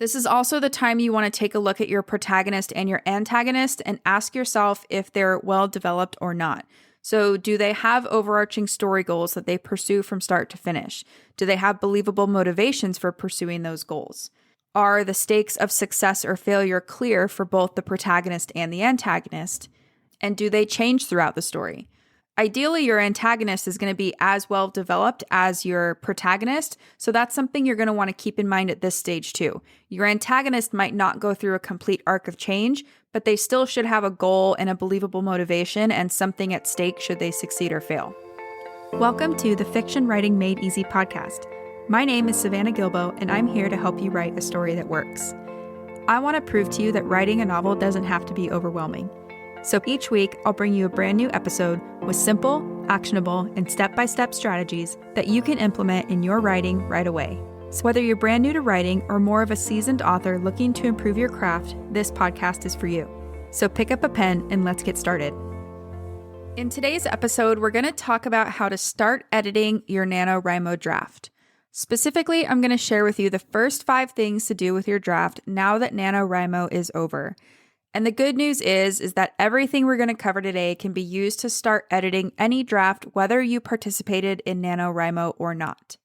This is also the time you want to take a look at your protagonist and your antagonist and ask yourself if they're well developed or not. So do they have overarching story goals that they pursue from start to finish? Do they have believable motivations for pursuing those goals? Are the stakes of success or failure clear for both the protagonist and the antagonist? And do they change throughout the story? Ideally, your antagonist is going to be as well developed as your protagonist, so that's something you're going to want to keep in mind at this stage too. Your antagonist might not go through a complete arc of change, but they still should have a goal and a believable motivation and something at stake should they succeed or fail. Welcome to the Fiction Writing Made Easy podcast. My name is Savannah Gilbo, and I'm here to help you write a story that works. I want to prove to you that writing a novel doesn't have to be overwhelming. So each week, I'll bring you a brand new episode with simple, actionable, and step-by-step strategies that you can implement in your writing right away. So whether you're brand new to writing or more of a seasoned author looking to improve your craft, this podcast is for you. So pick up a pen and let's get started. In today's episode, we're going to talk about how to start editing your NaNowriMo draft. Specifically, I'm going to share with you the first 5 things to do with your draft now that NaNowriMo is over. And the good news is that everything we're going to cover today can be used to start editing any draft, whether you participated in NaNowriMo or not.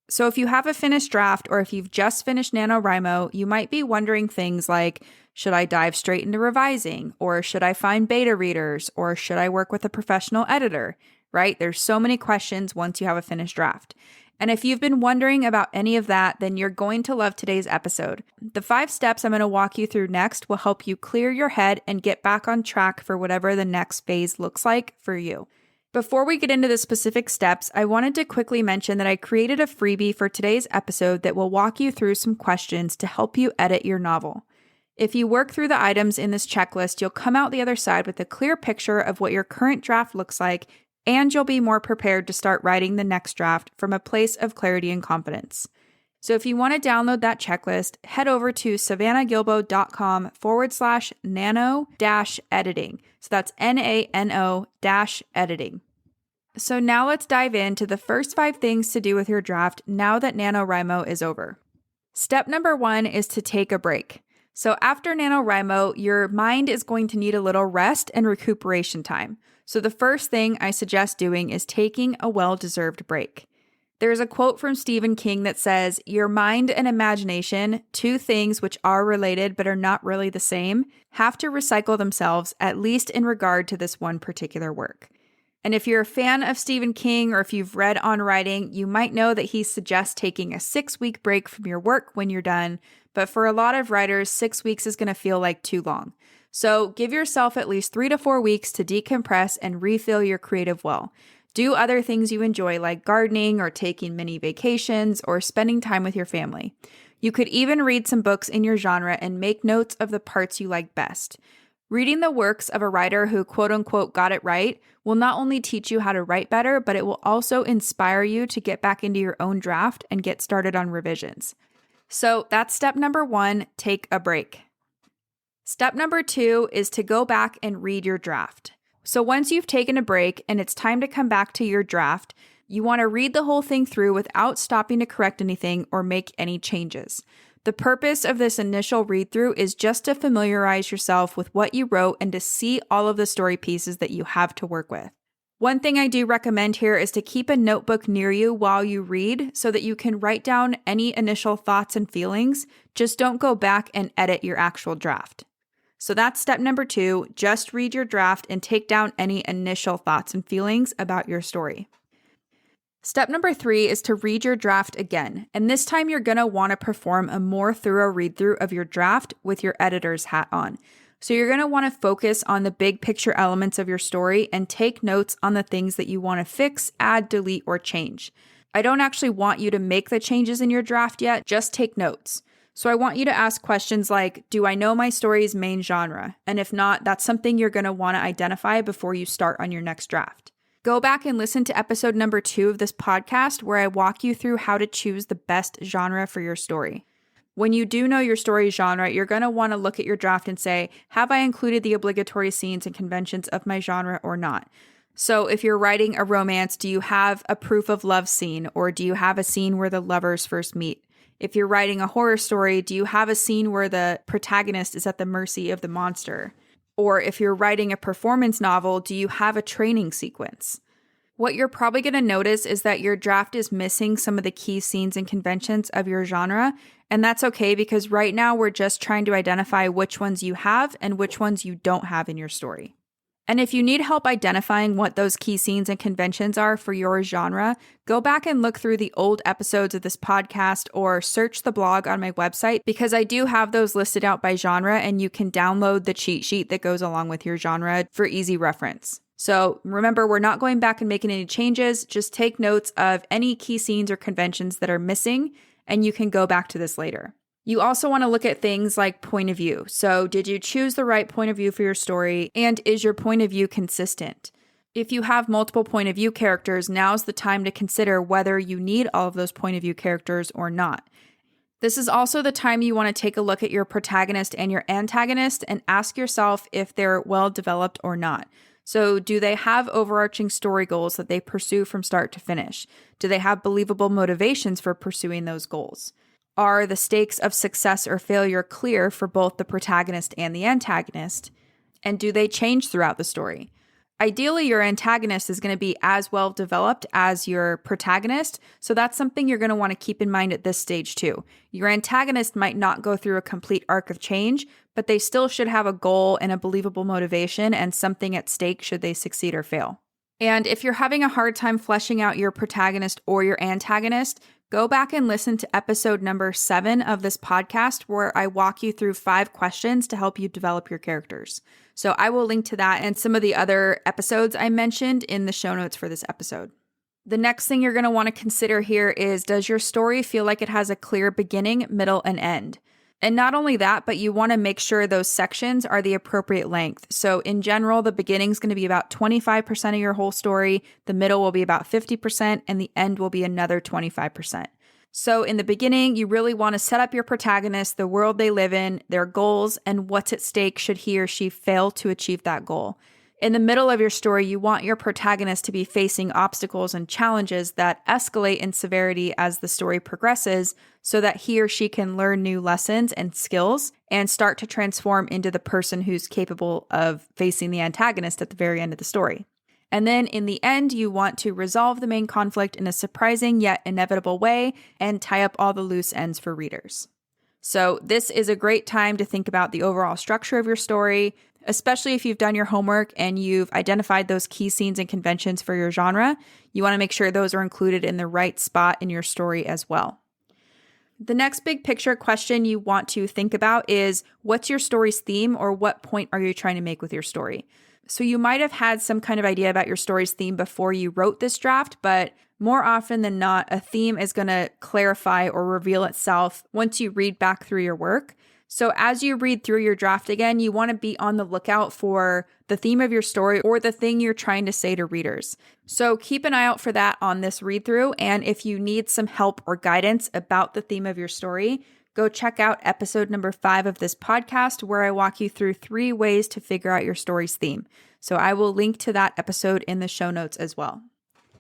So if you have a finished draft or if you've just finished NaNowriMo, you might be wondering things like, should I dive straight into revising? Or should I find beta readers? Or should I work with a professional editor? Right? There's so many questions once you have a finished draft. And if you've been wondering about any of that, then you're going to love today's episode. The 5 steps I'm going to walk you through next will help you clear your head and get back on track for whatever the next phase looks like for you. Before we get into the specific steps, I wanted to quickly mention that I created a freebie for today's episode that will walk you through some questions to help you edit your novel. If you work through the items in this checklist, you'll come out the other side with a clear picture of what your current draft looks like, and you'll be more prepared to start writing the next draft from a place of clarity and confidence. So if you want to download that checklist, head over to savannahgilbo.com/nano-editing. So that's NaNo-editing. So now let's dive into the first 5 things to do with your draft now that NaNowriMo is over. Step number 1 is to take a break. So after NaNowriMo, your mind is going to need a little rest and recuperation time. So the first thing I suggest doing is taking a well-deserved break. There's a quote from Stephen King that says, "Your mind and imagination, 2 things which are related but are not really the same, have to recycle themselves, at least in regard to this one particular work." And if you're a fan of Stephen King or if you've read On Writing, you might know that he suggests taking a 6-week break from your work when you're done, but for a lot of writers, 6 weeks is going to feel like too long. So give yourself at least 3 to 4 weeks to decompress and refill your creative well. Do other things you enjoy like gardening or taking mini vacations or spending time with your family. You could even read some books in your genre and make notes of the parts you like best. Reading the works of a writer who quote-unquote got it right will not only teach you how to write better, but it will also inspire you to get back into your own draft and get started on revisions. So that's step number 1, take a break. Step number 2 is to go back and read your draft. So once you've taken a break and it's time to come back to your draft, you want to read the whole thing through without stopping to correct anything or make any changes. The purpose of this initial read-through is just to familiarize yourself with what you wrote and to see all of the story pieces that you have to work with. One thing I do recommend here is to keep a notebook near you while you read so that you can write down any initial thoughts and feelings. Just don't go back and edit your actual draft. So that's step number 2, just read your draft and take down any initial thoughts and feelings about your story. Step number 3 is to read your draft again, and this time you're going to want to perform a more thorough read-through of your draft with your editor's hat on. So you're going to want to focus on the big picture elements of your story and take notes on the things that you want to fix, add, delete, or change. I don't actually want you to make the changes in your draft yet, just take notes. So I want you to ask questions like, do I know my story's main genre? And if not, that's something you're going to want to identify before you start on your next draft. Go back and listen to episode number 2 of this podcast where I walk you through how to choose the best genre for your story. When you do know your story's genre, you're going to want to look at your draft and say, have I included the obligatory scenes and conventions of my genre or not? So if you're writing a romance, do you have a proof of love scene or do you have a scene where the lovers first meet? If you're writing a horror story, do you have a scene where the protagonist is at the mercy of the monster? Or if you're writing a performance novel, do you have a training sequence? What you're probably going to notice is that your draft is missing some of the key scenes and conventions of your genre, and that's okay because right now we're just trying to identify which ones you have and which ones you don't have in your story. And if you need help identifying what those key scenes and conventions are for your genre, go back and look through the old episodes of this podcast or search the blog on my website because I do have those listed out by genre and you can download the cheat sheet that goes along with your genre for easy reference. So remember, we're not going back and making any changes. Just take notes of any key scenes or conventions that are missing, and you can go back to this later. You also want to look at things like point of view. So did you choose the right point of view for your story, and is your point of view consistent? If you have multiple point of view characters, now's the time to consider whether you need all of those point of view characters or not. This is also the time you want to take a look at your protagonist and your antagonist and ask yourself if they're well developed or not. So do they have overarching story goals that they pursue from start to finish? Do they have believable motivations for pursuing those goals? Are the stakes of success or failure clear for both the protagonist and the antagonist? And do they change throughout the story? Ideally, your antagonist is going to be as well developed as your protagonist, so that's something you're going to want to keep in mind at this stage too. Your antagonist might not go through a complete arc of change, but they still should have a goal and a believable motivation and something at stake should they succeed or fail. And if you're having a hard time fleshing out your protagonist or your antagonist, go back and listen to episode number 7 of this podcast where I walk you through 5 questions to help you develop your characters. So I will link to that and some of the other episodes I mentioned in the show notes for this episode. The next thing you're going to want to consider here is, does your story feel like it has a clear beginning, middle, and end? And not only that, but you want to make sure those sections are the appropriate length. So in general, the beginning is going to be about 25% of your whole story, the middle will be about 50%, and the end will be another 25%. So in the beginning, you really want to set up your protagonist, the world they live in, their goals, and what's at stake should he or she fail to achieve that goal. In the middle of your story, you want your protagonist to be facing obstacles and challenges that escalate in severity as the story progresses so that he or she can learn new lessons and skills and start to transform into the person who's capable of facing the antagonist at the very end of the story. And then in the end, you want to resolve the main conflict in a surprising yet inevitable way and tie up all the loose ends for readers. So this is a great time to think about the overall structure of your story, especially if you've done your homework and you've identified those key scenes and conventions for your genre. You want to make sure those are included in the right spot in your story as well. The next big picture question you want to think about is, what's your story's theme, or what point are you trying to make with your story? So you might have had some kind of idea about your story's theme before you wrote this draft, but more often than not, a theme is going to clarify or reveal itself once you read back through your work. So as you read through your draft again, you want to be on the lookout for the theme of your story or the thing you're trying to say to readers. So keep an eye out for that on this read through. And if you need some help or guidance about the theme of your story, go check out episode number 5 of this podcast where I walk you through 3 ways to figure out your story's theme. So I will link to that episode in the show notes as well.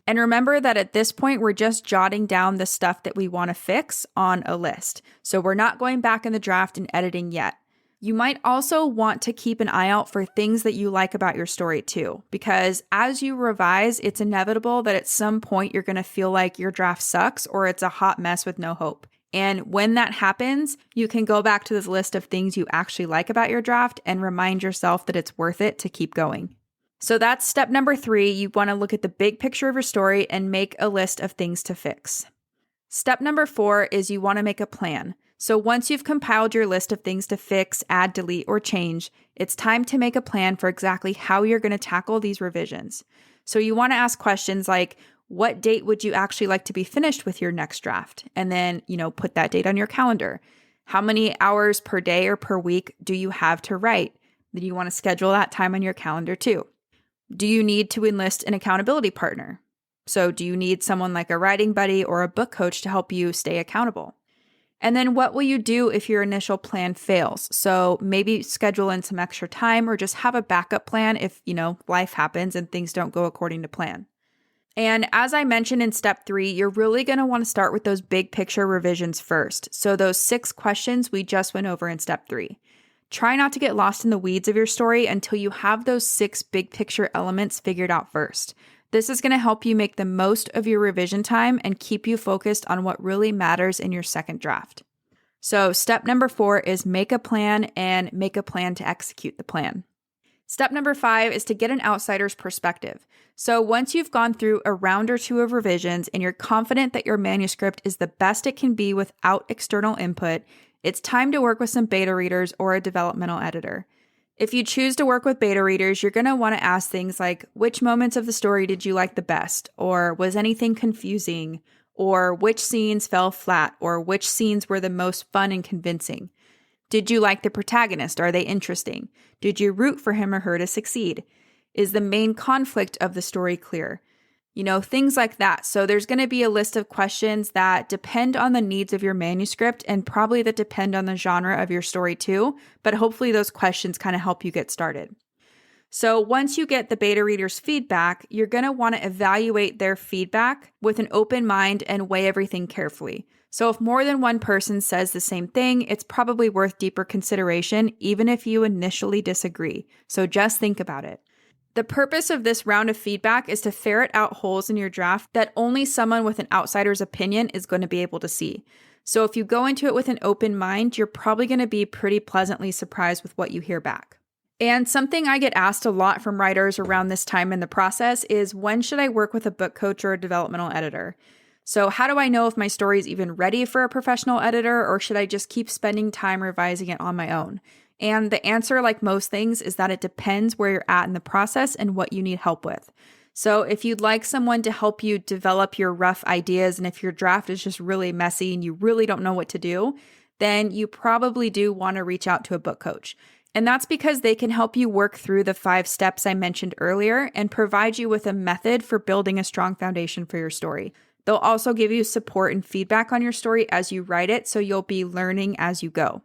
And remember that at this point, we're just jotting down the stuff that we want to fix on a list. So we're not going back in the draft and editing yet. You might also want to keep an eye out for things that you like about your story too, because as you revise, it's inevitable that at some point you're going to feel like your draft sucks or it's a hot mess with no hope. And when that happens, you can go back to this list of things you actually like about your draft and remind yourself that it's worth it to keep going. So that's step number 3. You want to look at the big picture of your story and make a list of things to fix. Step number 4 is you want to make a plan. So once you've compiled your list of things to fix, add, delete, or change, it's time to make a plan for exactly how you're going to tackle these revisions. So you want to ask questions like, what date would you actually like to be finished with your next draft? And then, put that date on your calendar. How many hours per day or per week do you have to write? Then you want to schedule that time on your calendar too. Do you need to enlist an accountability partner? So do you need someone like a writing buddy or a book coach to help you stay accountable? And then what will you do if your initial plan fails? So maybe schedule in some extra time or just have a backup plan if, life happens and things don't go according to plan. And as I mentioned in step 3, you're really going to want to start with those big picture revisions first. So those 6 questions we just went over in step 3. Try not to get lost in the weeds of your story until you have those 6 big picture elements figured out first. This is going to help you make the most of your revision time and keep you focused on what really matters in your second draft. So step number 4 is make a plan and make a plan to execute the plan. Step number 5 is to get an outsider's perspective. So once you've gone through a round or 2 of revisions and you're confident that your manuscript is the best it can be without external input, it's time to work with some beta readers or a developmental editor. If you choose to work with beta readers, you're going to want to ask things like, which moments of the story did you like the best? Or was anything confusing? Or which scenes fell flat? Or which scenes were the most fun and convincing? Did you like the protagonist? Are they interesting? Did you root for him or her to succeed? Is the main conflict of the story clear? Things like that. So there's going to be a list of questions that depend on the needs of your manuscript and probably that depend on the genre of your story too, but hopefully those questions kind of help you get started. So once you get the beta reader's feedback, you're going to want to evaluate their feedback with an open mind and weigh everything carefully. So if more than one person says the same thing, it's probably worth deeper consideration, even if you initially disagree. So just think about it. The purpose of this round of feedback is to ferret out holes in your draft that only someone with an outsider's opinion is going to be able to see. So if you go into it with an open mind, you're probably going to be pretty pleasantly surprised with what you hear back. And something I get asked a lot from writers around this time in the process is, when should I work with a book coach or a developmental editor? So how do I know if my story is even ready for a professional editor, or should I just keep spending time revising it on my own? And the answer, like most things, is that it depends where you're at in the process and what you need help with. So if you'd like someone to help you develop your rough ideas, and if your draft is just really messy and you really don't know what to do, then you probably do want to reach out to a book coach. And that's because they can help you work through the 5 steps I mentioned earlier and provide you with a method for building a strong foundation for your story. They'll also give you support and feedback on your story as you write it, so you'll be learning as you go.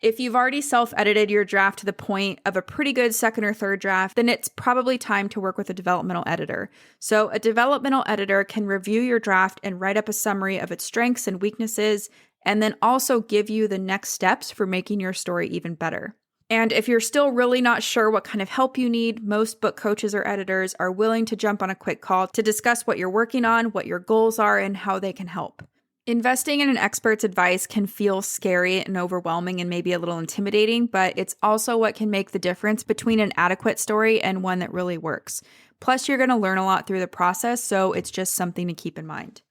If you've already self-edited your draft to the point of a pretty good second or third draft, then it's probably time to work with a developmental editor. So a developmental editor can review your draft and write up a summary of its strengths and weaknesses, and then also give you the next steps for making your story even better. And if you're still really not sure what kind of help you need, most book coaches or editors are willing to jump on a quick call to discuss what you're working on, what your goals are, and how they can help. Investing in an expert's advice can feel scary and overwhelming and maybe a little intimidating, but it's also what can make the difference between an adequate story and one that really works. Plus, you're going to learn a lot through the process, so it's just something to keep in mind.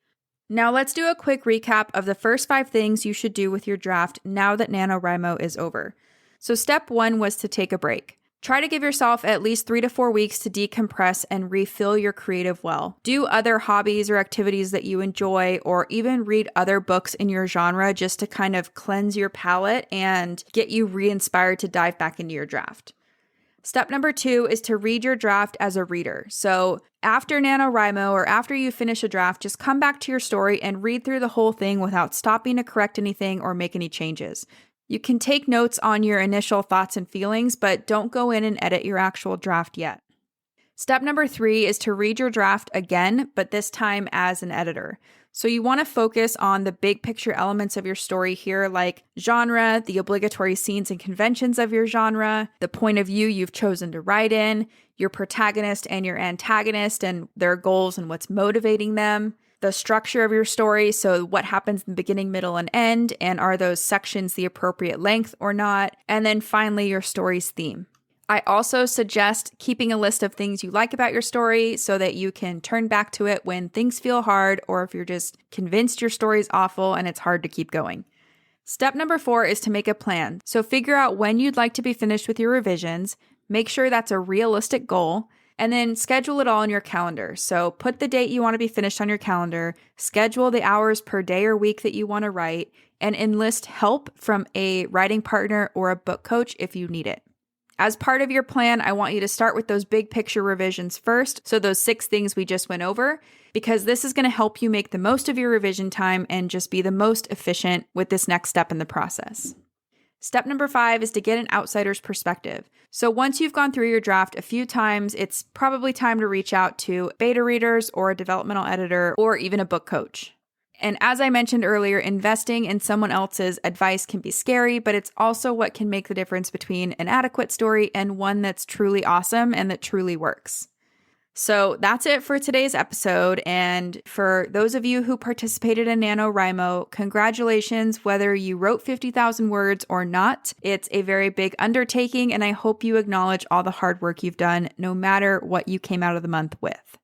Now let's do a quick recap of the first 5 things you should do with your draft now that NaNowriMo is over. So step 1 was to take a break. Try to give yourself at least 3 to 4 weeks to decompress and refill your creative well. Do other hobbies or activities that you enjoy, or even read other books in your genre just to kind of cleanse your palate and get you re-inspired to dive back into your draft. Step number 2 is to read your draft as a reader. So after NaNowriMo, or after you finish a draft, just come back to your story and read through the whole thing without stopping to correct anything or make any changes. You can take notes on your initial thoughts and feelings, but don't go in and edit your actual draft yet. Step number 3 is to read your draft again, but this time as an editor. So you want to focus on the big picture elements of your story here, like genre, the obligatory scenes and conventions of your genre, the point of view you've chosen to write in, your protagonist and your antagonist and their goals and what's motivating them, the structure of your story, so what happens in the beginning, middle, and end, and are those sections the appropriate length or not, and then finally your story's theme. I also suggest keeping a list of things you like about your story so that you can turn back to it when things feel hard, or if you're just convinced your story is awful and it's hard to keep going. Step number 4 is to make a plan. So figure out when you'd like to be finished with your revisions, make sure that's a realistic goal, and then schedule it all in your calendar. So put the date you want to be finished on your calendar, schedule the hours per day or week that you want to write, and enlist help from a writing partner or a book coach if you need it. As part of your plan, I want you to start with those big picture revisions first, so those 6 things we just went over, because this is going to help you make the most of your revision time and just be the most efficient with this next step in the process. Step number 5 is to get an outsider's perspective. So once you've gone through your draft a few times, it's probably time to reach out to beta readers or a developmental editor or even a book coach. And as I mentioned earlier, investing in someone else's advice can be scary, but it's also what can make the difference between an adequate story and one that's truly awesome and that truly works. So that's it for today's episode. And for those of you who participated in NaNowriMo, congratulations, whether you wrote 50,000 words or not. It's a very big undertaking, and I hope you acknowledge all the hard work you've done, no matter what you came out of the month with.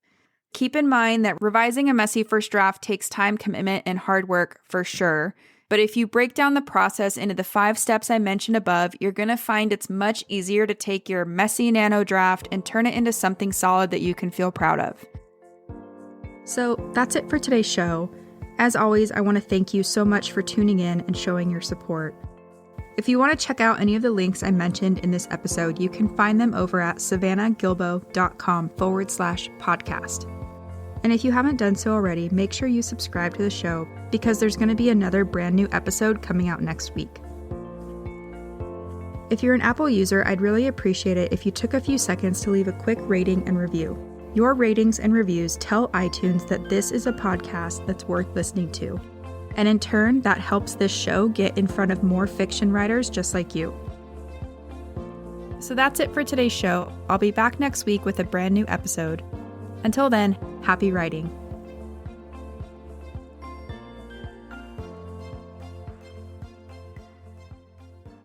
Keep in mind that revising a messy first draft takes time, commitment, and hard work for sure. But if you break down the process into the 5 steps I mentioned above, you're going to find it's much easier to take your messy nano draft and turn it into something solid that you can feel proud of. So that's it for today's show. As always, I want to thank you so much for tuning in and showing your support. If you want to check out any of the links I mentioned in this episode, you can find them over at savannahgilbo.com/podcast. And if you haven't done so already, make sure you subscribe to the show because there's going to be another brand new episode coming out next week. If you're an Apple user, I'd really appreciate it if you took a few seconds to leave a quick rating and review. Your ratings and reviews tell iTunes that this is a podcast that's worth listening to. And in turn, that helps this show get in front of more fiction writers just like you. So that's it for today's show. I'll be back next week with a brand new episode. Until then, happy writing.